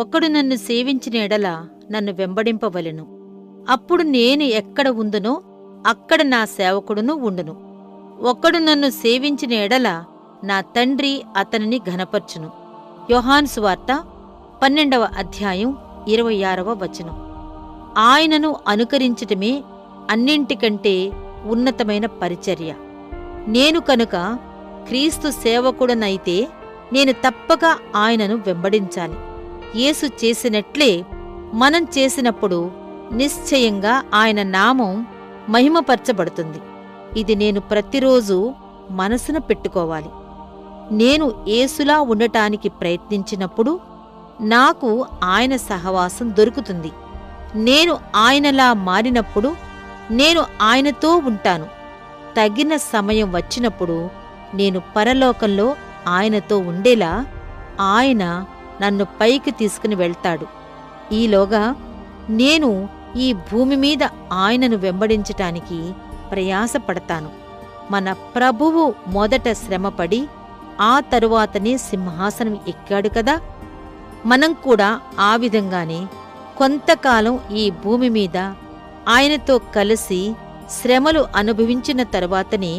ఒకడు నన్ను సేవించిన ఎడల నన్ను వెంబడింపవలెను. అప్పుడు నేను ఎక్కడ ఉందునో అక్కడ నా సేవకుడును ఉండును. ఒకడు నన్ను సేవించిన ఎడల నా తండ్రి అతనిని ఘనపర్చును. యోహాను సువార్త 12వ అధ్యాయం 26వ వచనం. ఆయనను అనుకరించటమే అన్నింటికంటే ఉన్నతమైన పరిచర్య. నేను కనుక క్రీస్తు సేవకుడనైతే నేను తప్పక ఆయనను వెంబడించాలి. యేసు చేసినట్లే మనం చేసినప్పుడు నిశ్చయంగా ఆయన నామం మహిమపరచబడుతుంది. ఇది నేను ప్రతిరోజూ మనసున పెట్టుకోవాలి. నేను యేసులా ఉండటానికి ప్రయత్నించినప్పుడు నాకు ఆయన సహవాసం దొరుకుతుంది. నేను ఆయనలా మారినప్పుడు నేను ఆయనతో ఉంటాను. తగిన సమయం వచ్చినప్పుడు నేను పరలోకంలో ఆయనతో ఉండేలా ఆయన నన్ను పైకి తీసుకుని వెళ్తాడు. ఈలోగా నేను ఈ భూమి మీద ఆయనను వెంబడించటానికి ప్రయాసపడతాను. మన ప్రభువు మొదట శ్రమపడి ఆ తరువాతనే సింహాసనం ఎక్కాడు కదా. మనం కూడా ఆ విధంగానే కొంతకాలం ఈ భూమి మీద ఆయనతో కలిసి శ్రమలు అనుభవించిన తరువాతనే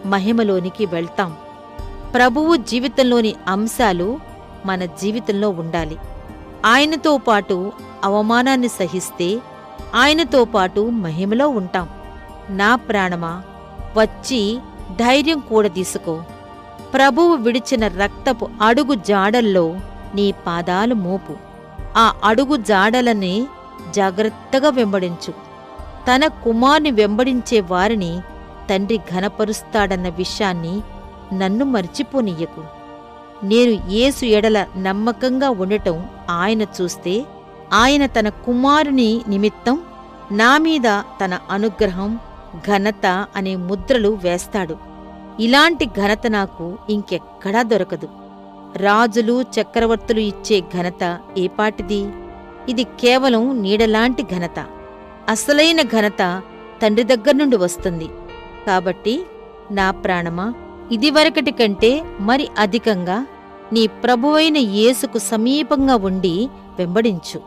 మహిమలోనికి వెళ్తాం. ప్రభువు జీవితంలోని అంశాలు మన జీవితంలో ఉండాలి. ఆయనతో పాటు అవమానాన్ని సహిస్తే ఆయనతో పాటు మహిమలో ఉంటాం. నా ప్రాణమా, వచ్చి ధైర్యం కూడదీసుకో. ప్రభువు విడిచిన రక్తపు అడుగు జాడల్లో నీ పాదాలు మోపు. ఆ అడుగు జాడలని జాగ్రత్తగా వెంబడించు. తన కుమారుని వెంబడించే వారిని తండ్రి ఘనపరుస్తాడన్న విషయాన్ని నన్ను మర్చిపోనియ్యకు. నేను యేసు ఎడల నమ్మకంగా ఉండటం ఆయన చూస్తే ఆయన తన కుమారుని నిమిత్తం నామీద తన అనుగ్రహం, ఘనత అనే ముద్రలు వేస్తాడు. ఇలాంటి ఘనత నాకు ఇంకెక్కడా దొరకదు. రాజులు, చక్రవర్తులు ఇచ్చే ఘనత ఏపాటిది? ఇది కేవలం నీడలాంటి ఘనత. అసలైన ఘనత తండ్రి దగ్గర్నుండి వస్తుంది. కాబట్టి నా ప్రాణమా, ఇదివరకటి కంటే మరి అధికంగా నీ ప్రభువైన యేసుకు సమీపంగా ఉండి వెంబడించు.